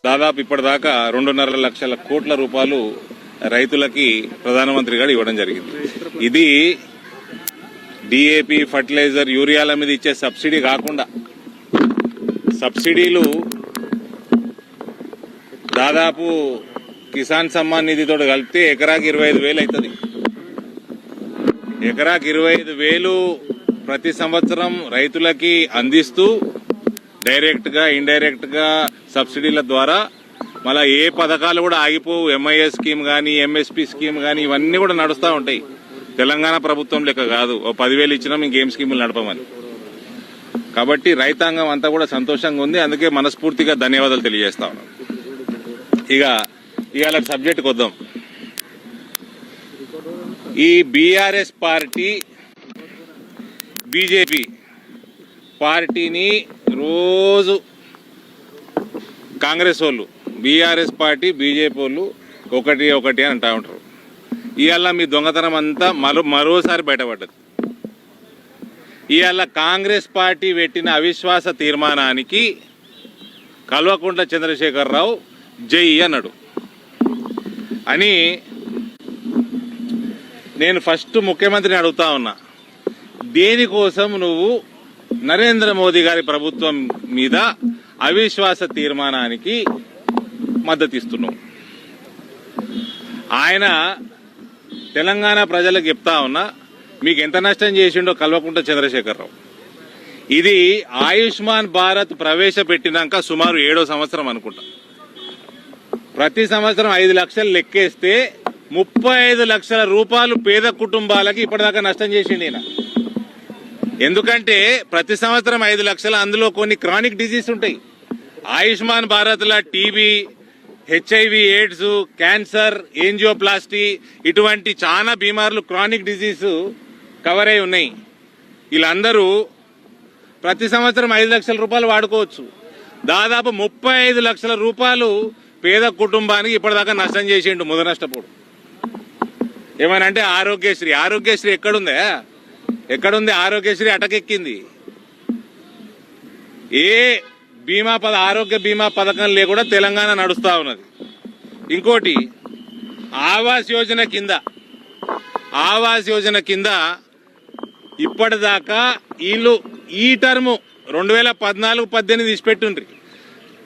దాదాపు ఇప్పటిదాకా 2.5 లక్షల కోట్ల రూపాయలు రైతులకి ప్రధానమంత్రి గారు ఇవ్వడం జరిగింది. ఇది డిఏపి, ఫర్టిలైజర్, యూరియాల మీద ఇచ్చే సబ్సిడీ కాకుండా సబ్సిడీలు దాదాపు కిసాన్ సమ్మాన్ నిధితో కలిపితే ఎకరాకి 25,000 అవుతుంది. ఎకరాకి 25,000 ప్రతి సంవత్సరం రైతులకి అందిస్తూ డైరెక్ట్ గా ఇండైరెక్ట్ గా సబ్సిడీల ద్వారా మళ్ళీ ఏ పథకాలు కూడా ఆగిపోవు. ఎంఐఎస్ స్కీమ్ కానీ, ఎంఎస్పీ స్కీమ్ కానీ ఇవన్నీ కూడా నడుస్తూ ఉంటాయి. తెలంగాణ ప్రభుత్వం లెక్క కాదు, 10,000 ఇచ్చినాం ఇంకేం స్కీములు నడపమని. కాబట్టి రైతాంగం అంతా కూడా సంతోషంగా ఉంది. అందుకే మనస్ఫూర్తిగా ధన్యవాదాలు తెలియజేస్తా ఉన్నాం. ఇవాళ సబ్జెక్టుకు వద్దాం. ఈ బీఆర్ఎస్ పార్టీ, బీజేపీ పార్టీని రోజు కాంగ్రెస్ వాళ్ళు, బీఆర్ఎస్ పార్టీ, బీజేపీ వాళ్ళు ఒకటి అని అంటూ ఉంటారు. ఇవాళ మీ దొంగతనం అంతా మరోసారి బయటపడ్డది. ఇవాళ కాంగ్రెస్ పార్టీ పెట్టిన అవిశ్వాస తీర్మానానికి కల్వకుంట్ల చంద్రశేఖరరావు జై అన్నాడు అని నేను ఫస్ట్ ముఖ్యమంత్రిని అడుగుతా ఉన్నా, దేనికోసం నువ్వు నరేంద్ర మోదీ గారి ప్రభుత్వం మీద అవిశ్వాస తీర్మానానికి మద్దతు ఇస్తున్నావు? ఆయన తెలంగాణ ప్రజలకు చెప్తా ఉన్నా, మీకు ఎంత నష్టం చేసిండో కల్వకుంట్ల చంద్రశేఖరరావు. ఇది ఆయుష్మాన్ భారత్ ప్రవేశపెట్టినాక సుమారు 7వ సంవత్సరం అనుకుంటా. ప్రతి సంవత్సరం 5 లక్షలు లెక్కేస్తే 35 లక్షల రూపాయలు పేద కుటుంబాలకి ఇప్పటిదాకా నష్టం చేసిండు ఈయన. ఎందుకంటే ప్రతి సంవత్సరం 5 లక్షలు, అందులో కొన్ని క్రానిక్ డిజీజ్ ఉంటాయి. ఆయుష్మాన్ భారత్ లా టీబీ, హెచ్ఐవి, ఎయిడ్స్, క్యాన్సర్, ఏంజియోప్లాస్టీ ఇటువంటి చాలా బీమార్లు, క్రానిక్ డిజీజ్ కవర్ అయి ఉన్నాయి. వీళ్ళందరూ ప్రతి సంవత్సరం 5 లక్షల రూపాయలు వాడుకోవచ్చు. దాదాపు 35 లక్షల రూపాయలు పేద కుటుంబానికి ఇప్పటిదాకా నష్టం చేసిండు. ముద నష్టపోడు. ఏమనంటే ఆరోగ్యశ్రీ ఎక్కడుంది? ఆరోగ్యశ్రీ అటకెక్కింది. ఏ ఆరోగ్య బీమా పథకం లేకుండా తెలంగాణ నడుస్తా ఉన్నది. ఇంకోటి ఆవాస్ యోజన కింద ఇప్పటిదాకా వీళ్ళు ఈ టర్ము 2014-18 తీసిపెట్టుండ్రి.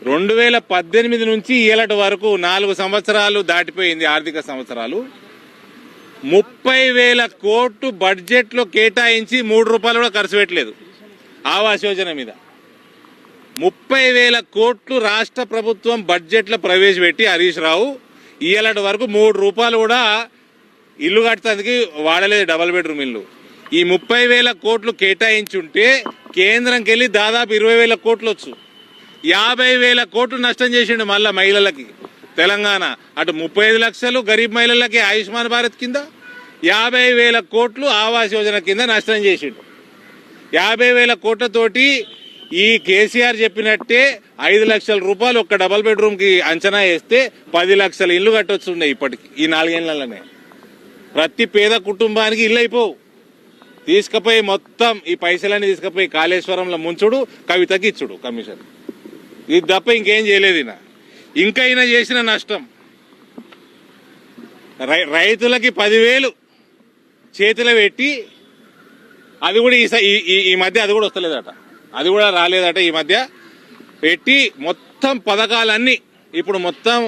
2018 నుంచి ఏలటి వరకు 4 సంవత్సరాలు దాటిపోయింది. ఆర్థిక సంవత్సరాలు 30,000 కోట్లు బడ్జెట్ లో కేటాయించి 3 రూపాయలు కూడా ఖర్చు పెట్టలేదు ఆవాస్ యోజన మీద. 30,000 కోట్లు రాష్ట్ర ప్రభుత్వం బడ్జెట్ లో ప్రవేశపెట్టి హరీష్ రావు ఇయ్యలటి వరకు 3 రూపాయలు కూడా ఇల్లు కట్టడానికి వాడలేదు, డబల్ బెడ్రూమ్ ఇల్లు. ఈ 30,000 కోట్లు కేటాయించుంటే కేంద్రంకి వెళ్ళి దాదాపు 20,000 కోట్లు వచ్చు. 50,000 కోట్లు నష్టం చేసిండు మళ్ళా మహిళలకి తెలంగాణ. అటు 35 లక్షలు గరీబ్ మహిళలకి ఆయుష్మాన్ భారత్ కింద, 50,000 కోట్లు ఆవాస్ యోజన కింద నష్టం చేసిండు. 50,000 కోట్లతోటి ఈ కేసీఆర్ చెప్పినట్టే 5 లక్షల రూపాయలు ఒక్క డబల్ బెడ్రూమ్ కి అంచనా వేస్తే 10 లక్షల ఇల్లు కట్టొచ్చుండే ఇప్పటికి. ఈ 4 ఏళ్లలోనే ప్రతి పేద కుటుంబానికి ఇల్లు అయిపోవు. తీసుకుపోయి మొత్తం ఈ పైసలన్నీ తీసుకుపోయి కాళేశ్వరంలో ముంచుడు, కవితకి ఇచ్చుడు కమిషన్. ఇది తప్ప ఇంకేం చేయలేదు. ఇంకా ఈయన చేసిన నష్టం రైతులకి 10,000 చేతిలో పెట్టి, అది కూడా ఈ మధ్య అది కూడా వస్తలేదట, అది కూడా రాలేదట. ఈ మధ్య పెట్టి మొత్తం పథకాలన్నీ ఇప్పుడు మొత్తం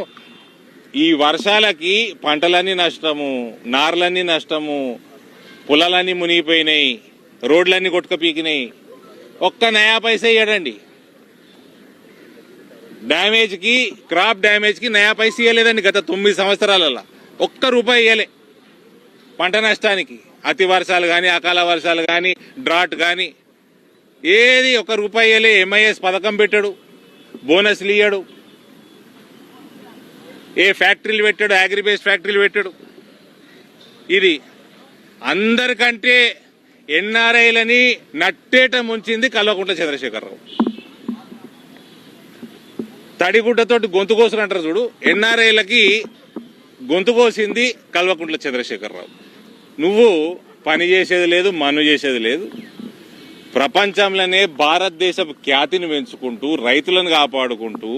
ఈ వర్షాలకి పంటలన్నీ నష్టము, నార్లన్నీ నష్టము, పొలాలన్నీ మునిగిపోయినాయి, రోడ్లన్నీ కొట్టుకపోయినాయి. ఒక్క నయా పైసా ఇయ్యడండి. క్రాప్ డ్యామేజ్ కి నయా పైసా ఇవ్వలేదండి గత 9 సంవత్సరాలలో. ఒక్క రూపాయి ఇవ్వలే పంట నష్టానికి. అతి వర్షాలు కానీ, అకాల వర్షాలు కానీ, డ్రాట్ కానీ ఏది ఒక్క రూపాయి ఇవ్వలే. ఎంఐఎస్ పథకం పెట్టాడు, బోనస్లు ఇయ్యాడు, ఏ ఫ్యాక్టరీలు పెట్టాడు, అగ్రిబేస్ ఫ్యాక్టరీలు పెట్టాడు. ఇది అందరికంటే ఎన్ఆర్ఐలని నట్టేట ముంచింది కల్వకుంట్ల చంద్రశేఖరరావు. తడిగుడ్డతోటి గొంతు కోసులు అంటారు చూడు, ఎన్ఆర్ఐలకి గొంతు కోసింది కల్వకుంట్ల చంద్రశేఖరరావు. నువ్వు పని చేసేది లేదు, మన్ను చేసేది లేదు. ప్రపంచంలోనే భారతదేశ ఖ్యాతిని పెంచుకుంటూ, రైతులను కాపాడుకుంటూ,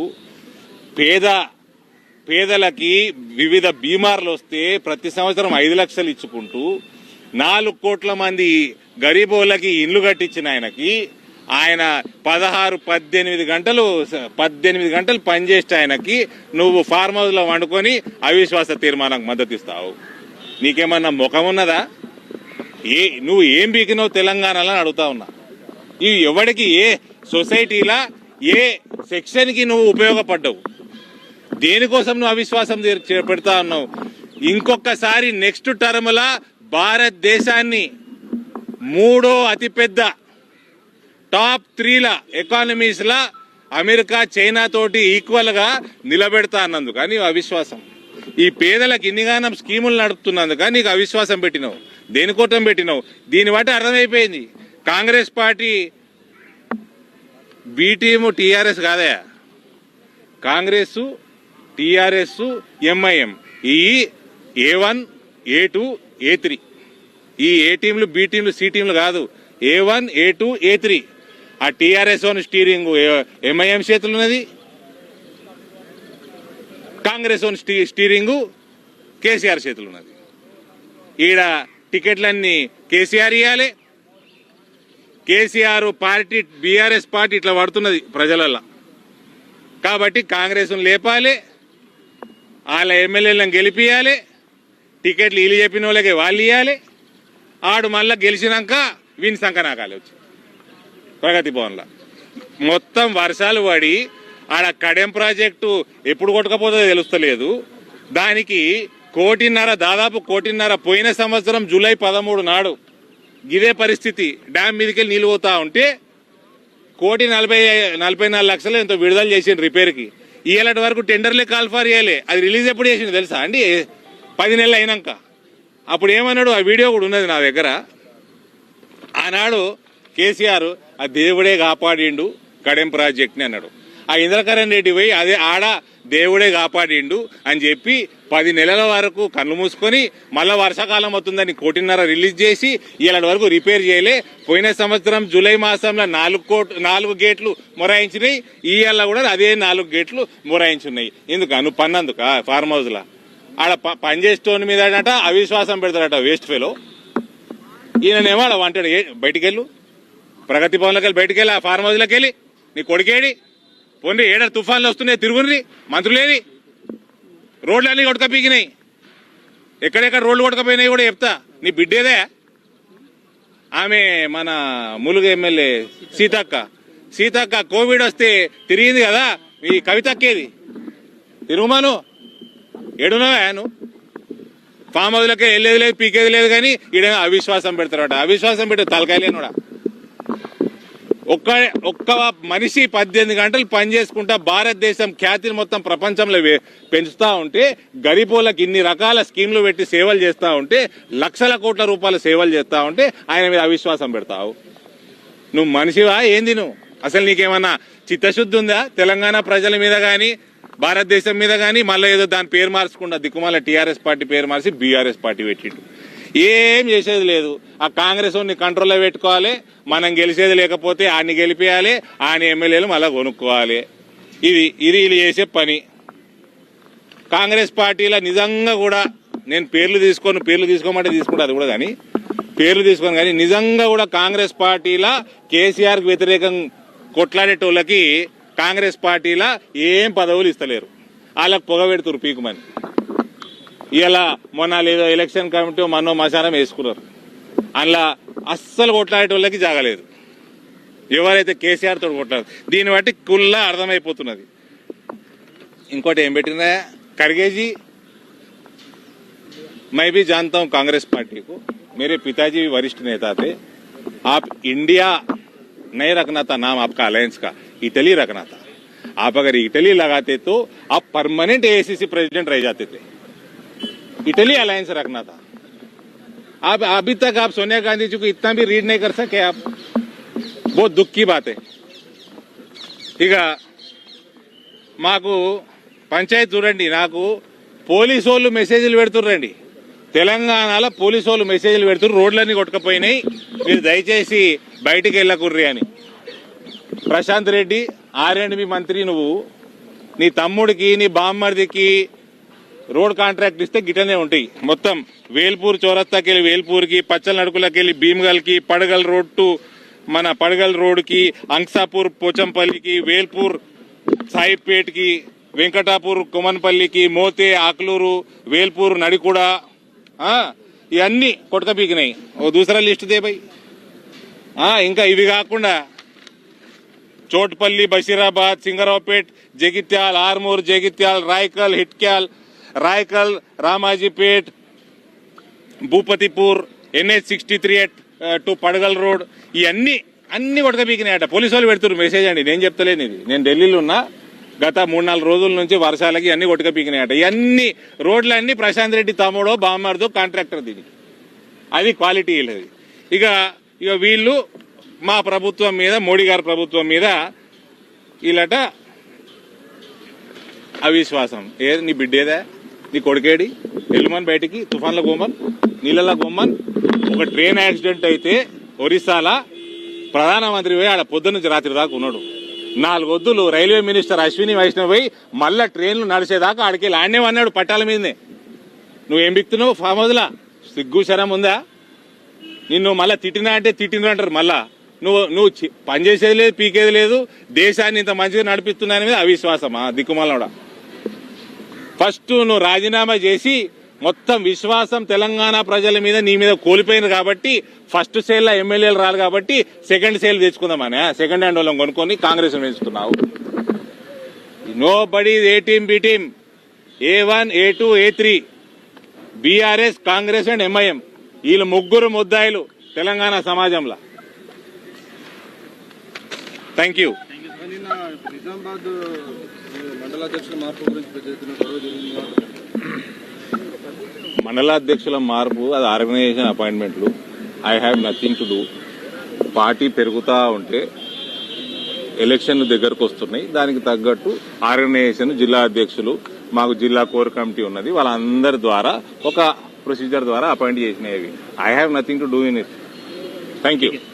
పేదలకి వివిధ బీమార్లు వస్తే ప్రతి సంవత్సరం 5 లక్షలు ఇచ్చుకుంటూ 4 కోట్ల మంది గరీబోళ్ళకి ఇండ్లు కట్టించిన ఆయన 18 గంటలు పనిచేస్తే ఆయనకి నువ్వు ఫార్మ్ హౌస్ లో వండుకొని అవిశ్వాస తీర్మానానికి మద్దతు ఇస్తావు. నీకేమన్నా ముఖం ఉన్నదా? నువ్వు ఏం బీకినావు తెలంగాణలో అడుగుతా ఉన్నా. ఇవి ఎవరికి ఏ సొసైటీలా ఏ సెక్షన్ కి నువ్వు ఉపయోగపడ్డావు? దేనికోసం నువ్వు అవిశ్వాసం పెడతా ఉన్నావు? ఇంకొకసారి నెక్స్ట్ టర్మ్ లా భారతదేశాన్ని 3వ అతిపెద్ద టాప్ 3 ఎకానమీస్ లా అమెరికా చైనా తోటి ఈక్వల్ గా నిలబెడతా అన్నందుకు నీవు అవిశ్వాసం. ఈ పేదలకు ఇన్నిగానం స్కీములు నడుపుతున్నందుక నీకు అవిశ్వాసం పెట్టినావు. దేనికోసం పెట్టినావు? దీన్ని బట్టి అర్థమైపోయింది Congress party B team TRS కాదయా. కాంగ్రెస్, టీఆర్ఎస్, ఎంఐఎం ఈ A1, A2, A3 ఈ ఏ టీంలు, బి టీంలు, సి టీంలు కాదు. A1, A2, A3 ఆ టీఆర్ఎస్ స్టీరింగ్ ఎంఐఎం చేతులు ఉన్నది, కాంగ్రెస్ స్టీరింగ్ కేసీఆర్ చేతులు ఉన్నది. ఈడ టికెట్లన్నీ కేసీఆర్ ఇవ్వాలి. కేసీఆర్ పార్టీ బీఆర్ఎస్ పార్టీ ఇట్లా పడుతున్నది ప్రజలల్లో. కాబట్టి కాంగ్రెస్ లేపాలి, వాళ్ళ ఎమ్మెల్యేలను గెలిపియాలి, టికెట్లు వీళ్ళు చెప్పిన వాళ్ళకి వాళ్ళు ఇవ్వాలి. ఆడు మళ్ళా గెలిచినాక వీని సంకనాకాలి వచ్చి ప్రగతి భవన్లో మొత్తం వర్షాలు పడి ఆడ కడెం ప్రాజెక్టు ఎప్పుడు కొట్టకపోతుందో తెలుస్తలేదు. దానికి దాదాపు 1.5 కోటి పోయిన సంవత్సరం జూలై 13 నాడు ఇదే పరిస్థితి. డ్యామ్ మీదకి నీళ్ళు పోతా ఉంటే 1,44,00,000 ఎంతో విడుదల చేసిండు రిపేర్కి. ఇయ్యాలటి వరకు టెండర్లే కాల్ ఫర్ చేయలే. అది రిలీజ్ ఎప్పుడు చేసిండు తెలుసా అండి? 10 నెలలు అయినాక. అప్పుడు ఏమన్నాడు? ఆ వీడియో కూడా ఉన్నది నా దగ్గర. ఆనాడు కేసీఆర్ ఆ దేవుడే కాపాడిండు కడెం ప్రాజెక్ట్ని అన్నాడు. ఆ ఇంద్రకరణ్ రెడ్డి పోయి అదే ఆడ దేవుడే కాపాడిండు అని చెప్పి 10 నెలల వరకు కళ్ళు మూసుకొని మళ్ళా వర్షాకాలం అవుతుందని 1.5 కోటి రిలీజ్ చేసి ఇలాంటి వరకు రిపేర్ చేయలే. పోయిన సంవత్సరం జూలై మాసంలో 4 గేట్లు మొరాయించినాయి. ఇవాళ కూడా అదే 4 గేట్లు మొరాయించున్నాయి. ఎందుకు? పన్నందుక ఫార్మ్ హౌస్ లా ఆడ పనిచేసేటోని మీద అవిశ్వాసం పెడతాడట వేస్ట్ ఫెలో. ఈయననేమో ఆడ వంటాడు బయటికెళ్ళు, ప్రగతి భవన్లోకి వెళ్ళి బయటికెళ్ళి, ఆ ఫార్మ్ హౌస్లోకి వెళ్ళి నీ కొడుకేడి పోండి. ఏడాది తుఫాన్లు వస్తున్నాయి, తిరుగుండ్రి. మంత్రులేది? రోడ్లన్నీ కొట్టుకపోయినాయి. ఎక్కడెక్కడ రోడ్లు కొట్టుకపోయినాయి కూడా చెప్తా. నీ బిడ్డేదే ఆమె మన ములుగు ఎమ్మెల్యే సీతక్క కోవిడ్ వస్తే తిరిగింది కదా. ఈ కవితక్కేది తిరుగుమాను ఏడున్నావా నువ్వు? ఫామ్ హౌస్లకే వెళ్ళేది లేదు, పీకేది లేదు. కానీ ఈడేమో అవిశ్వాసం పెడతారట. అవిశ్వాసం పెట్టి తలకాయలేనుడా. ఒక్క మనిషి 18 గంటలు పనిచేసుకుంటా భారతదేశం ఖ్యాతిని మొత్తం ప్రపంచంలో పెంచుతా ఉంటే, గరీబోళ్ళకి ఇన్ని రకాల స్కీమ్లు పెట్టి సేవలు చేస్తా ఉంటే, లక్షల కోట్ల రూపాయల సేవలు చేస్తా ఉంటే ఆయన మీద అవిశ్వాసం పెడతావు. నువ్వు మనిషివా ఏంది? నువ్వు అసలు నీకేమన్నా చిత్తశుద్ధి ఉందా? తెలంగాణ ప్రజల మీద కానీ భారతదేశం మీద కానీ మళ్ళీ ఏదో దాని పేరు మార్చకుండా దిక్కుమాల టీఆర్ఎస్ పార్టీ పేరు మార్చి బీఆర్ఎస్ పార్టీ పెట్టిండు. ఏం చేసేది లేదు. ఆ కాంగ్రెస్ ని కంట్రోల్లో పెట్టుకోవాలి. మనం గెలిచేది లేకపోతే ఆడిని గెలిపేయాలి, ఆయన ఎమ్మెల్యేలు మళ్ళా కొనుక్కోవాలి. ఇది వీళ్ళు చేసే పని. కాంగ్రెస్ పార్టీలో నిజంగా కూడా నేను పేర్లు తీసుకోమంటే తీసుకుంటా, అది కూడా కానీ పేర్లు తీసుకోను. కానీ నిజంగా కూడా కాంగ్రెస్ పార్టీలో కేసీఆర్కి వ్యతిరేకం కొట్లాడేటోళ్ళకి కాంగ్రెస్ పార్టీలో ఏం పదవులు ఇస్తలేరు. వాళ్ళకు పొగ పెడుతురు పీకుమని. ఇలా మొన్న లేదో ఎలక్షన్ కమిటీ మన్నో మశానం వేసుకున్నారు. అందులో అస్సలు కొట్లాడేటోళ్ళకి జాగలేదు. ఎవరైతే కేసీఆర్ తోటి కొట్లాడు. దీన్ని బట్టి కుల్లా అర్థమైపోతున్నది. ఇంకోటి ఏం పెట్టినా खड़गे मैं भी जानता हूं कांग्रेस पार्टी को, मेरे पिताजी भी वरिष्ठ नेता थे। आप इंडिया नहीं रखना था नाम आपका अलायंस का, इटली रखना था। आप अगर इटली लगाते तो आप परमानेंट एआईसीसी प्रेसिडेंट रह जाते थे। इटली अलायंस रखना था। आप अभी तक आप सोनिया गांधी जी को इतना भी रीड नहीं कर सके। आप बहुत दुख की बात है। ठीक है, మాకు పంచాయతీ చూడండి, నాకు పోలీసు వాళ్ళు మెసేజ్లు పెడుతుర్రండి, తెలంగాణలో పోలీసు వాళ్ళు మెసేజ్లు పెడుతుర్రు, రోడ్లన్నీ కొట్టుకుపోయినాయి, మీరు దయచేసి బయటికి వెళ్ళకుర్రి అని. ప్రశాంత్ రెడ్డి R&B మంత్రి, నువ్వు నీ తమ్ముడికి నీ బామ్మర్దికి రోడ్ కాంట్రాక్ట్ ఇస్తే గిటనే ఉంటాయి. మొత్తం వేల్పూర్ చౌరస్తాకి వెళ్ళి వేల్పూర్కి, పచ్చల నడుకులకి వెళ్ళి భీమ్గల్కి, పడగల్ రోడ్ టు మన పడగల్ రోడ్కి, అంక్సాపూర్ పోచంపల్లికి, వేల్పూర్ సాయిపేట్కి, వెంకటాపూర్ కొమన్పల్లికి, మోతే ఆకులూరు, వేల్పూర్ నడికూడ ఇవన్నీ కొట్టకపీకినాయి. ఓ దూసరా లిస్ట్ దే భయ్. ఇంకా ఇవి కాకుండా Chotpalli, Basheerabad, Singaraopet, Jagtial, Armoor, Jagtial, Raikal, Hitkyal, Raikal, Ramajipet, Bhupathipur, NH-63 to Padagal road ఇవన్నీ అన్ని కొట్టకపీకినాయట. పోలీసు వాళ్ళు పెడుతున్నారు మెసేజ్ అండి, నేను చెప్తలేను ఇది. నేను ఢిల్లీలో ఉన్నా, గత 3-4 రోజుల నుంచి వర్షాలకి అన్ని కొట్టకపీకినాయట. ఇవన్నీ రోడ్లన్నీ ప్రశాంత్ రెడ్డి తమ్ముడో బామ్మర్దో కాంట్రాక్టర్ దీనికి. అది క్వాలిటీ లేదు. ఇక వీళ్ళు మా ప్రభుత్వం మీద, మోడీ గారి ప్రభుత్వం మీద వీళ్ళట అవిశ్వాసం. ఏది నీ బిడ్డేదా, నీ కొడుకేడి, ఎల్లుమన్ బయటికి, తుఫాన్ల గోమన్, నీళ్ళ గోమన్. ఒక ట్రైన్ యాక్సిడెంట్ అయితే ఒరిస్సాలా ప్రధానమంత్రి పోయి ఆడ పొద్దు నుంచి రాత్రి దాకా ఉన్నాడు. 4 వద్దులు రైల్వే మినిస్టర్ అశ్విని వైష్ణవ్ పోయి మళ్ళా ట్రైన్లు నడిచేదాకా ఆడికి ఆడనే అన్నాడు పట్టాల మీదనే. నువ్వేం బిక్తున్నావు ఫామ్ హౌస్లా? సిగ్గు శరం ఉందా? నిన్ను మళ్ళా తిట్టినా అంటే తిట్టిన అంటారు. మళ్ళా నువ్వు పనిచేసేది లేదు, పీకేది లేదు, దేశాన్ని ఇంత మంచిగా నడిపిస్తున్నాని మీద అవిశ్వాసమా దిక్కుమాలవడా? ఫస్ట్ నువ్వు రాజీనామా చేసి మొత్తం విశ్వాసం తెలంగాణ ప్రజల మీద నీ మీద కోల్పోయింది కాబట్టి ఫస్ట్ సేల్ లో ఎమ్మెల్యేలు రాలి కాబట్టి సెకండ్ సేల్ తెచ్చుకుందామనే సెకండ్ హ్యాండ్ వాళ్ళని కొనుక్కొని కాంగ్రెస్ పెంచుతున్నావు. Nobody A team B team, A1, A2, A3, BRS, Congress and MIM వీళ్ళు ముగ్గురు ముద్దాయిలు తెలంగాణ సమాజంలో. Thank you. మండలాధ్యక్షుల మార్పు అది ఆర్గనైజేషన్ అపాయింట్మెంట్లు. I have nothing to do. Party పెరుగుతా ఉంటే ఎలక్షన్లు దగ్గరకు వస్తున్నాయి, దానికి తగ్గట్టు ఆర్గనైజేషన్ జిల్లా అధ్యక్షులు, మాకు జిల్లా కోర్ కమిటీ ఉన్నది, వాళ్ళందరి ద్వారా ఒక ప్రొసీజర్ ద్వారా అపాయింట్ చేసినవి. I have nothing to do in it. Thank you.